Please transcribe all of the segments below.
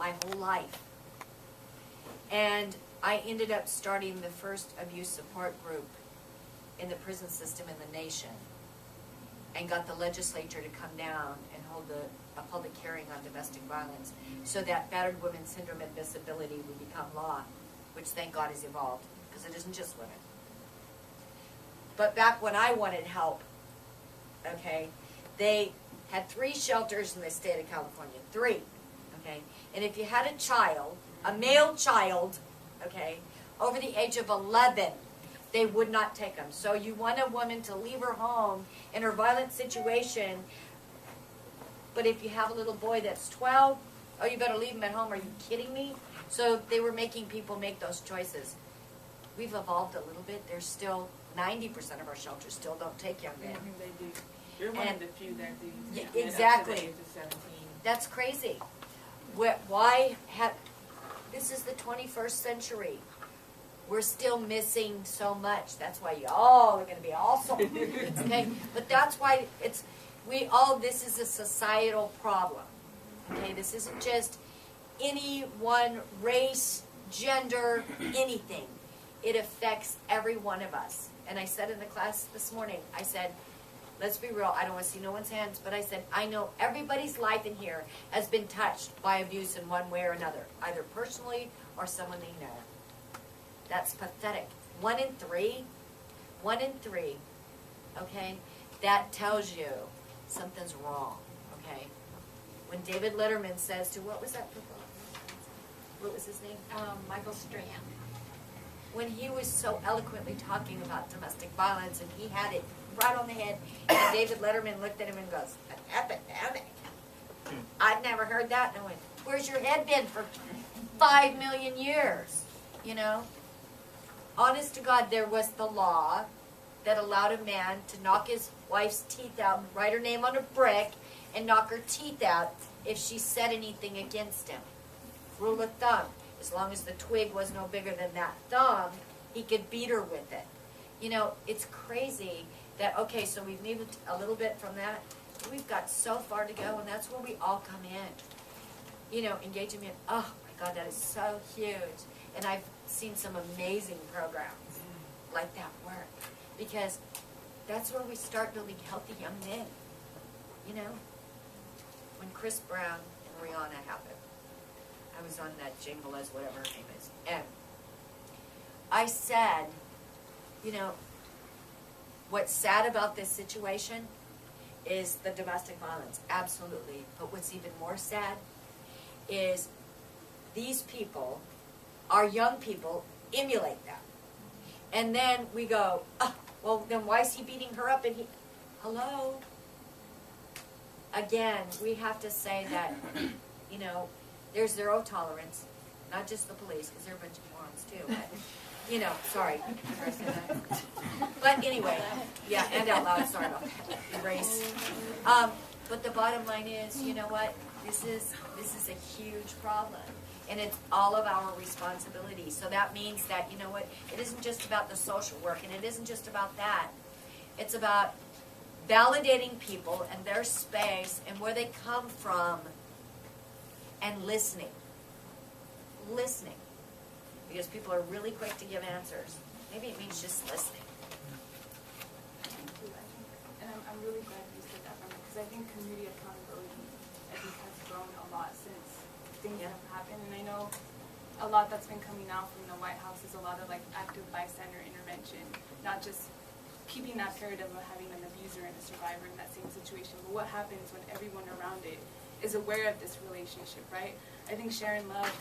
my whole life. And I ended up starting the first abuse support group in the prison system in the nation, and got the legislature to come down and hold a public hearing on domestic violence so that battered women's syndrome and disability would become law, which thank God has evolved, because it isn't just women. But back when I wanted help, okay, they had 3 shelters in the state of California, 3, okay? And if you had a child, a male child, okay, over the age of 11, they would not take them. So you want a woman to leave her home in her violent situation, but if you have a little boy that's 12, oh, you better leave him at home. Are you kidding me? So they were making people make those choices. We've evolved a little bit. There's still 90% of our shelters still don't take young men. They do. You're one of the few that do. Yeah, exactly. Up to the age of 17. That's crazy. Why have? This is the 21st century. We're still missing so much. That's why y'all are going to be awesome. Okay? But that's why this is a societal problem. Okay? This isn't just any one race, gender, anything. It affects every one of us. And I said in the class this morning, I said, let's be real, I don't want to see no one's hands, but I said, I know everybody's life in here has been touched by abuse in one way or another, either personally or someone they know. That's pathetic. 1 in 3, okay? That tells you something's wrong, okay? When David Letterman says to, what was that football? What was his name? Michael Strand. When he was so eloquently talking about domestic violence, and he had it right on the head, and David Letterman looked at him and goes, an epidemic. I'd never heard that. And I went, where's your head been for 5 million years? You know? Honest to God, there was the law that allowed a man to knock his wife's teeth out, write her name on a brick, and knock her teeth out if she said anything against him. Rule of thumb, as long as the twig was no bigger than that thumb, he could beat her with it. You know, it's crazy that, okay, so we've moved a little bit from that. We've got so far to go, and that's where we all come in. You know, engaging in, oh my God, that is so huge. And I've seen some amazing programs like that work, because that's where we start building healthy young men. You know, when Chris Brown and Rihanna happened, I was on that Jingle as whatever her name is, and I said, you know, what's sad about this situation is the domestic violence, absolutely. But what's even more sad is these people, our young people, emulate that. And then we go, oh, well, then why is he beating her up? And he, hello? Again, we have to say that, you know, there's zero tolerance, not just the police, because they're a bunch of morons too. But, you know, sorry. I said that. But anyway, yeah, and out loud, sorry about that. Erase. But the bottom line is, you know what? This is a huge problem. And it's all of our responsibility. So that means that, you know what, it isn't just about the social work, and it isn't just about that. It's about validating people and their space and where they come from, and listening. Listening. Because people are really quick to give answers. Maybe it means just listening. And I'm really glad you said that, because I think community accountability, I think, has grown a lot since things have happened. And I know a lot that's been coming out from the White House is a lot of like active bystander intervention, not just keeping that paradigm of having an abuser and a survivor in that same situation, but what happens when everyone around it is aware of this relationship, right? I think Sharon Love,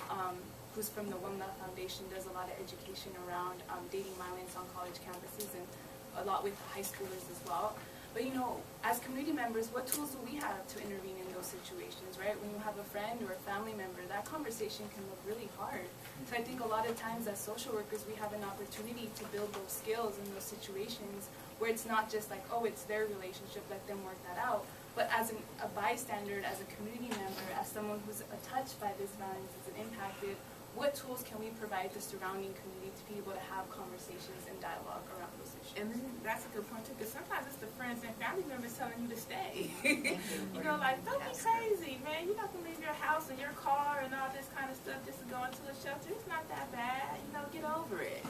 who's from the One Love Foundation, does a lot of education around dating violence on college campuses, and a lot with high schoolers as well. But you know, as community members, what tools do we have to intervene in those situations, right? When you have a friend or a family member, that conversation can look really hard. So I think a lot of times as social workers, we have an opportunity to build those skills in those situations where it's not just like, oh, it's their relationship, let them work that out. But as a bystander, as a community member, as someone who's touched by this violence, is impacted, what tools can we provide the surrounding community to be able to have conversations and dialogue around those issues? And then that's a good point too, because sometimes it's the friends and family members telling you to stay. You know, like, don't be crazy, man. You're not gonna leave your house and your car and all this kind of stuff just to go into a shelter. It's not that bad. You know, get over it.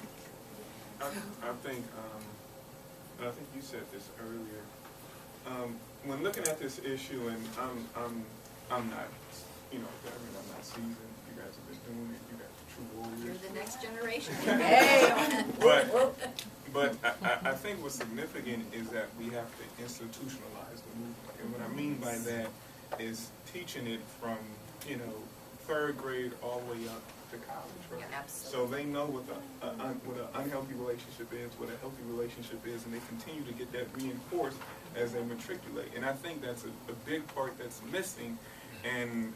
I think, and I think you said this earlier. When looking at this issue, and I'm not, you know, veteran, I'm not seasoned. You guys have been doing it. You guys are true warriors. You're the next generation. Hey. But I think what's significant is that we have to institutionalize the movement. And what I mean by that is teaching it from, you know, 3rd grade all the way up to college, right? Yeah, absolutely. So they know what an unhealthy relationship is, what a healthy relationship is, and they continue to get that reinforced as they matriculate. And I think that's a big part that's missing. And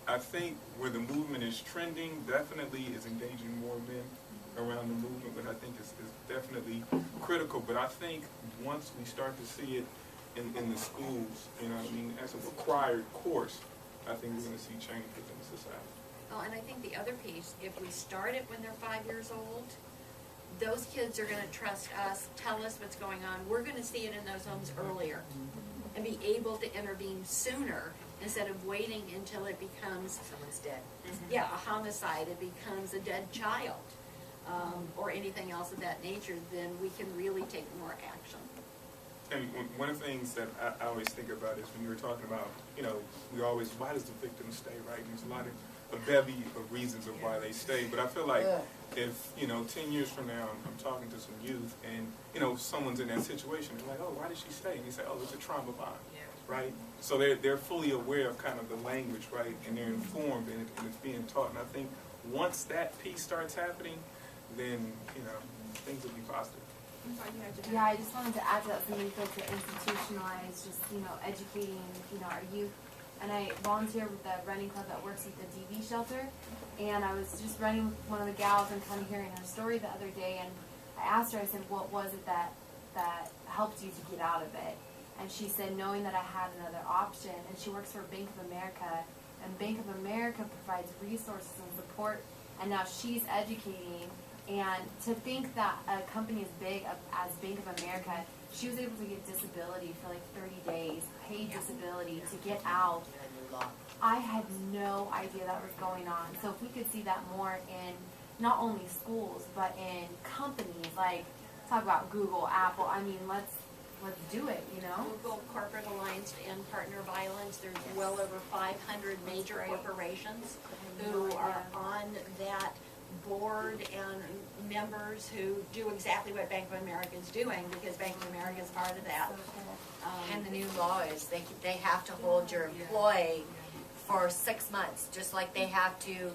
I think where the movement is trending definitely is engaging more men around the movement, but I think it's definitely critical. But I think once we start to see it in the schools, you know what I mean, as a required course, I think we're going to see change within the society. Well, and I think the other piece, if we start it when they're 5 years old, those kids are going to trust us, tell us what's going on. We're going to see it in those homes earlier and be able to intervene sooner instead of waiting until it becomes someone's dead. Yeah, a homicide, it becomes a dead child, or anything else of that nature. Then we can really take more action. And one of the things that I always think about is when you were talking about, you know, we always, why does the victim stay, right? There's a lot of a bevy of reasons of why they stay. But I feel like if, you know, 10 years from now, I'm talking to some youth and, you know, someone's in that situation, they're like, oh, why did she stay? And they say, oh, it's a trauma bond, right? So they're fully aware of kind of the language, right? And they're informed and it's being taught. And I think once that piece starts happening, then, you know, things will be positive. Yeah, I just wanted to add to that, something to institutionalize, just, you know, educating, you know, our youth. And I volunteer with the running club that works at the DV shelter. And I was just running with one of the gals and kind of hearing her story the other day. And I asked her, I said, what was it that helped you to get out of it? And she said, knowing that I had another option. And she works for Bank of America. And Bank of America provides resources and support. And now she's educating. And to think that a company as big as Bank of America, she was able to get disability for like 30 days, paid disability to get out. I had no idea that was going on. So if we could see that more in not only schools, but in companies, like talk about Google, Apple, I mean, let's do it, you know? Google Corporate Alliance to End Partner Violence, there's well over 500 major corporations who are on that board and members who do exactly what Bank of America is doing, because Bank of America is part of that. And the new law is they have to hold your employee for 6 months, just like they have to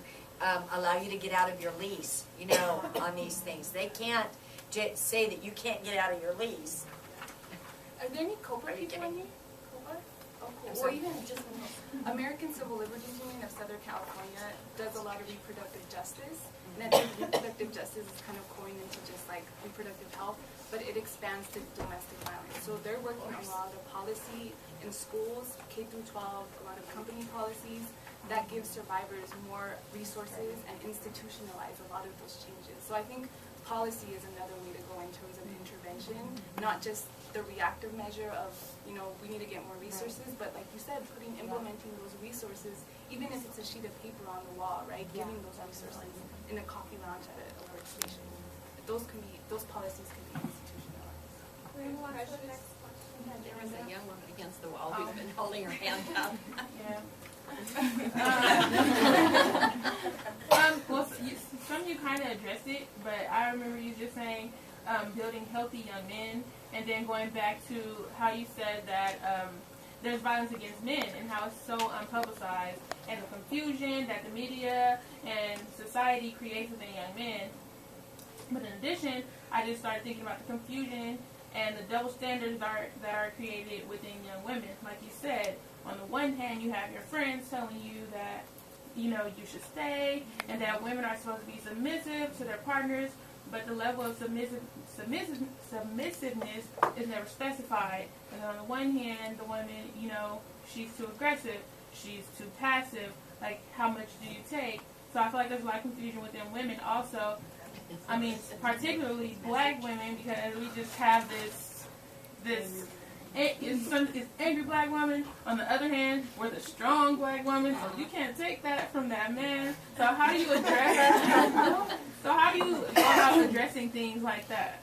allow you to get out of your lease, you know, on these things. They can't say that you can't get out of your lease. Are there any COBRA people in here? COBRA? Oh, cool. Or even just American Civil Liberties Union of Southern California does a lot of reproductive justice. And I think reproductive justice is kind of going into just like reproductive health, but it expands to domestic violence. So they're working on a lot of policy in schools, K through 12, a lot of company policies that give survivors more resources and institutionalize a lot of those changes. So I think policy is another way to go in terms of intervention, not just the reactive measure of, you know, we need to get more resources, but like you said, implementing those resources, even if it's a sheet of paper on the wall, right? Giving those resources in a coffee lounge at a workstation. Those policies can be institutionalized. There was a young woman against the wall who's been holding her hand up. Well, some of you kind of addressed it, but I remember you just saying building healthy young men, and then going back to how you said that there's violence against men and how it's so unpublicized, and the confusion that the media and society creates within young men. But in addition, I just started thinking about the confusion and the double standards that are created within young women. Like you said, on the one hand, you have your friends telling you that, you know, you should stay, and that women are supposed to be submissive to their partners, but the level of submissiveness is never specified. And on the one hand, the woman, you know, she's too aggressive, she's too passive, like, how much do you take? So I feel like there's a lot of confusion within women also. I mean, particularly black women, because we just have this it's angry black woman. On the other hand, we're the strong black woman, so you can't take that from that man. So how do you address? So how do you go about addressing things like that?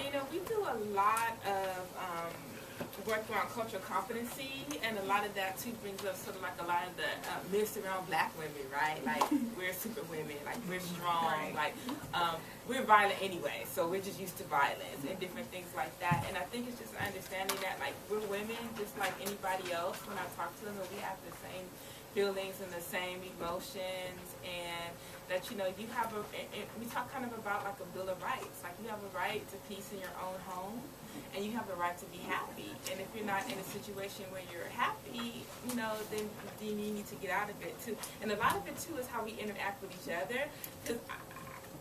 You know, we do a lot of work around cultural competency, and a lot of that too brings up sort of like a lot of the myths around black women, right? Like we're super women, like we're strong, like we're violent anyway, so we're just used to violence and different things like that. And I think it's just understanding that like we're women just like anybody else. When I talk to them, we have the same feelings and the same emotions, and that, you know, you have a, and we talk kind of about like a Bill of Rights, like you have a right to peace in your own home, and you have a right to be happy. And if you're not in a situation where you're happy, you know, then you need to get out of it too. And a lot of it too is how we interact with each other. Because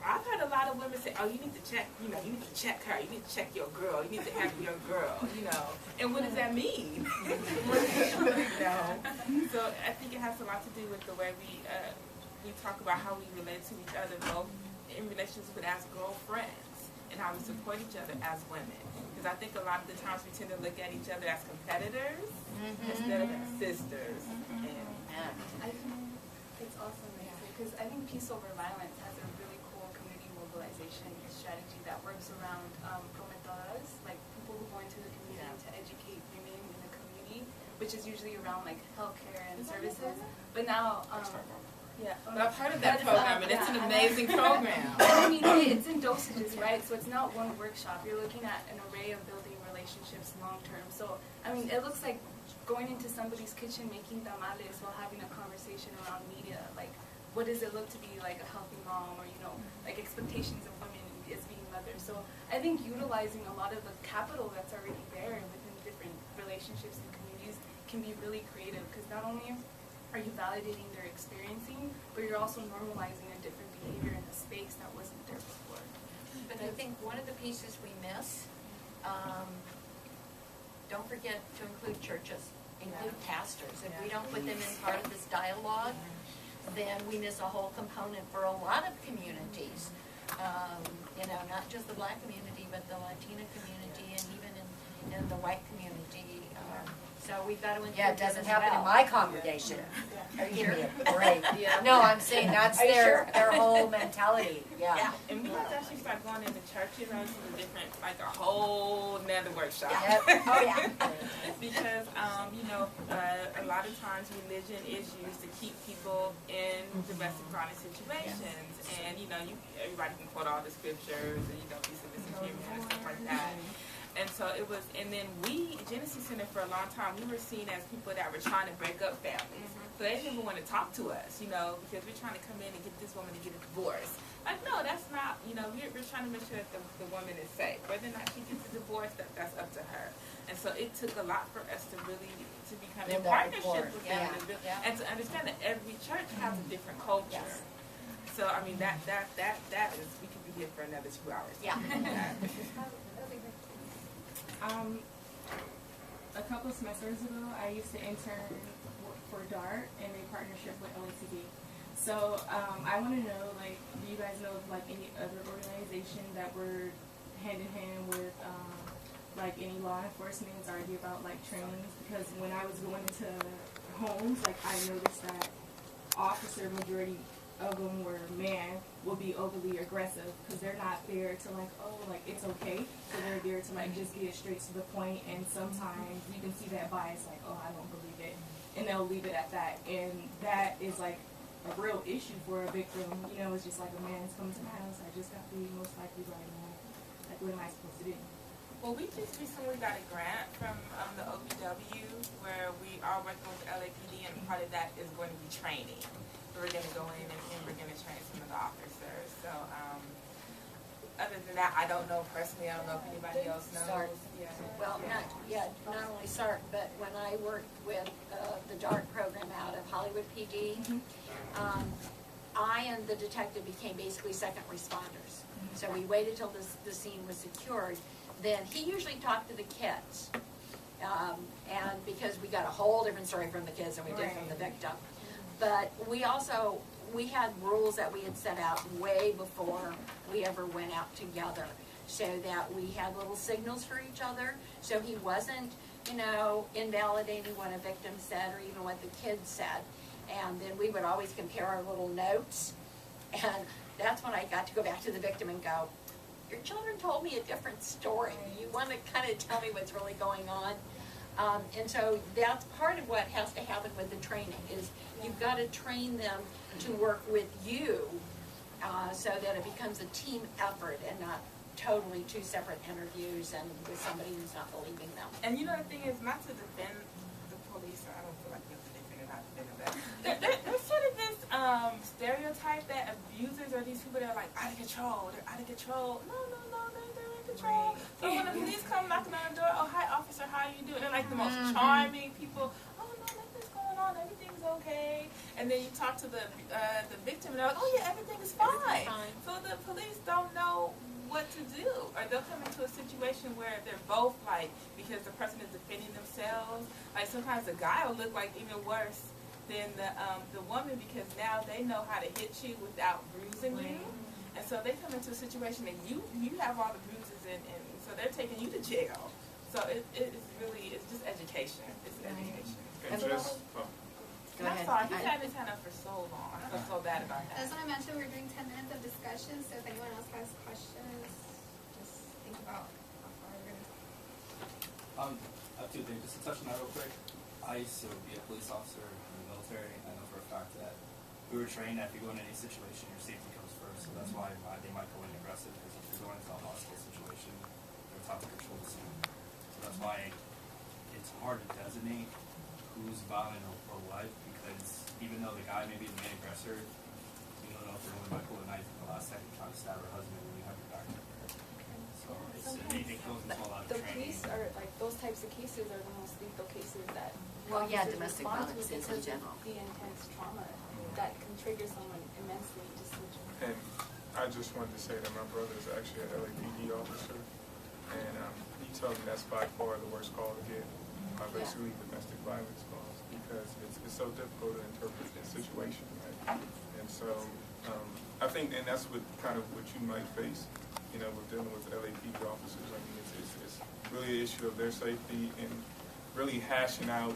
I've heard a lot of women say, oh, you need to check, you know, you need to check her, you need to check your girl, you need to have your girl, you know. And what does that mean? So I think it has a lot to do with the way we talk about how we relate to each other, both in relationships with as girlfriends and how we support each other as women. Because I think a lot of the times we tend to look at each other as competitors instead of as sisters. And I think it's also amazing because I think Peace Over Violence has a really cool community mobilization strategy that works around prometoras, like people who go into the community to educate women in the community, which is usually around like healthcare and services. But now, yeah, but I've heard of that program, and it's an amazing program. I mean, it's in dosages, right? So it's not one workshop. You're looking at an array of building relationships long term. So, I mean, it looks like going into somebody's kitchen making tamales while having a conversation around media. Like, what does it look to be like a healthy mom, or, you know, like expectations of women as being mothers. So I think utilizing a lot of the capital that's already there within different relationships and communities can be really creative, because not only are you validating their experiencing, but you're also normalizing a different behavior in a space that wasn't there before. But I think one of the pieces we miss, don't forget to include churches, include pastors. If we don't put them in part of this dialogue, then we miss a whole component for a lot of communities. You know, not just the black community, but the Latino community, and even in the white community. So we've got to include Yeah, it them doesn't as happen in well. my congregation. Are you Give sure? me a break. No, I'm saying that's Are you their sure? whole mentality. Yeah. And we have to actually start going into churches, and it's a different, like a whole nother workshop. Yeah. Oh yeah. Because, you know, a lot of times religion is used to keep people in domestic violence situations. And, you know, everybody can quote all the scriptures, and, you know, be submissive to your man and stuff like that. And so it was, and then we, Genesis Center, for a long time, we were seen as people that were trying to break up families. So they didn't even want to talk to us, you know, because we're trying to come in and get this woman to get a divorce. Like, no, that's not, you know, we're trying to make sure that the woman is safe. Whether or not she gets a divorce, that's up to her. And so it took a lot for us to really, to become in partnership with them. And to understand that every church has a different culture. Yes. So, I mean, that is, we could be here for another 2 hours. Yeah. A couple semesters ago, I used to intern for DART in a partnership with LSWC. So I want to know, like, do you guys know of like any other organization that were hand in hand with like any law enforcement, or idea about like trainings? Because when I was going into homes, like I noticed that officer majority of them were men will be overly aggressive because they're not there to like, oh, like it's okay. So they're there to like just get straight to the point, and sometimes you can see that bias, like, oh, I don't believe it, and they'll leave it at that. And that is like a real issue for a victim. You know, it's just like a man's coming to my house, I just got the most likely right now. Like, what am I supposed to do? Well, we just recently got a grant from the OPW where we are working with the LAPD, and part of that is going to be training. So we're going to go in and we're going to train some of the officers. So other than that, I don't know personally. I don't know if anybody else knows. SART. Yeah. Well, not only SART, but when I worked with the DART program out of Hollywood PD, I and the detective became basically second responders. So we waited till the scene was secured. Then he usually talked to the kids, and because we got a whole different story from the kids than we did from the victim. But we had rules that we had set out way before we ever went out together. so that we had little signals for each other, so he wasn't, invalidating what a victim said or even what the kids said. And then we would always compare our little notes, and that's when I got to go back to the victim and go, your children told me a different story. You want to kind of tell me what's really going on? And so that's part of what has to happen with the training, is you've got to train them to work with you so that it becomes a team effort and not totally two separate interviews and with somebody who's not believing them. And the thing is, not to defend the police, I don't feel like we have to defend it, not defend that. There's sort of this stereotype that abusers are these people that are like out of control. They're out of control. No, they're in control. So when the police come knocking on the door, oh, hi officer, how you doing? They're like the most charming people. Oh, no, nothing's going on. Everything's okay. And then you talk to the victim and they're like, oh yeah, everything is fine. So the police don't know what to do, or they'll come into a situation where they're both like, because the person is defending themselves, like sometimes the guy will look like even worse than the woman, because now they know how to hit you without bruising you, and so they come into a situation that you have all the bruises and so they're taking you to jail. So it's just education. It's education. And just, Go ahead. I'm sorry, he's had his hand up for so long. I feel so bad about that. As I mentioned, we're doing 10 minutes of discussion, so if anyone else has questions, just think about how far we're going to go. I have two things. Just to touch on that real quick. I used to be a police officer in the military. I know for a fact that we were trained that if you go in any situation, your safety comes first. So that's why they might go in aggressive, because if you're going into a hostile situation, they're taught to control the scene. So that's why it's hard to designate who's violent or what, because even though the guy may be the main aggressor, you don't know if they're going to pull a knife in the last second trying to stab her husband when you have your back. So it goes into a lot of The training. police are like, those types of cases are the most lethal cases that Well, yeah, officers domestic respond to violence is in because of general. the intense trauma that can trigger someone immensely. and I just wanted to say that my brother is actually an LAPD officer, and he told me that's by far the worst call to get, basically domestic violence calls, because it's so difficult to interpret the situation, right? And so I think, and that's what you might face, with dealing with LAPD officers. I mean, it's really an issue of their safety and really hashing out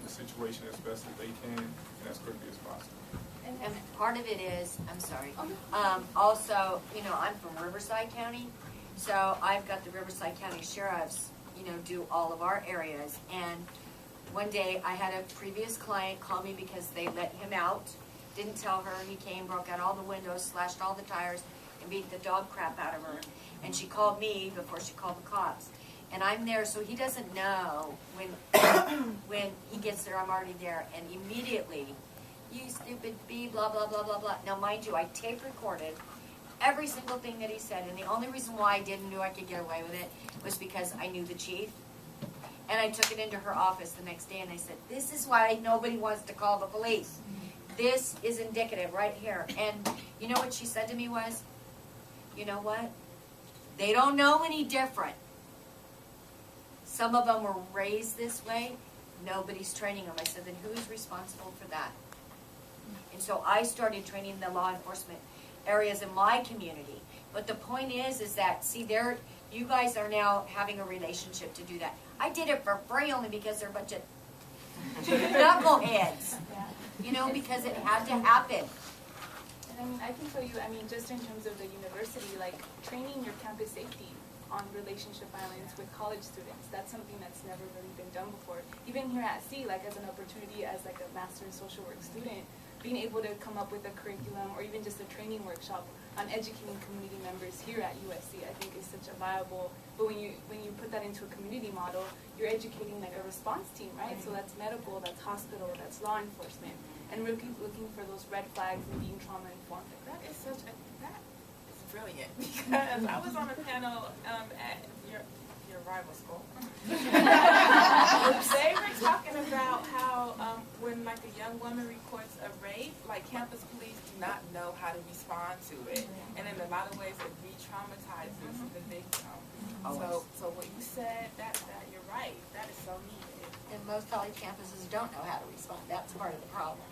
the situation as best as they can and as quickly as possible. And part of it is, I'm sorry, also, I'm from Riverside County, so I've got the Riverside County Sheriffs, do all of our areas. And one day I had a previous client call me because they let him out, didn't tell her, he came, broke out all the windows, slashed all the tires, and beat the dog crap out of her. And she called me before she called the cops. And I'm there, so he doesn't know when he gets there, I'm already there. And immediately, you stupid bee, blah, blah, blah, blah, blah. Now, mind you, I tape recorded every single thing that he said. And the only reason why I didn't know I could get away with it was because I knew the chief. And I took it into her office the next day and I said, this is why nobody wants to call the police. This is indicative right here. And you know what she said to me was, you know what? They don't know any different. Some of them were raised this way. Nobody's training them. I said, then who's responsible for that? And so I started training the law enforcement areas in my community. But the point is that, see, you guys are now having a relationship to do that. I did it for free only because they're a bunch of knuckleheads. Because it had to happen. And I can tell you, just in terms of the university, like training your campus safety on relationship violence with college students, that's something that's never really been done before. Even here at C, like as an opportunity as like a master in social work student, being able to come up with a curriculum or even just a training workshop on educating community members here at USC, I think is such a viable, but when you put that into a community model, you're educating like a response team, right? So that's medical, that's hospital, that's law enforcement, and we're looking for those red flags and being trauma informed. That is brilliant, because I was on a panel at your rival school. They were talking about how when like a young woman reports a rape, like campus police do not know how to respond to it, and in a lot of ways it re-traumatizes the victim. So what you said, that you're right. That is so needed. And most college campuses don't know how to respond. That's part of the problem.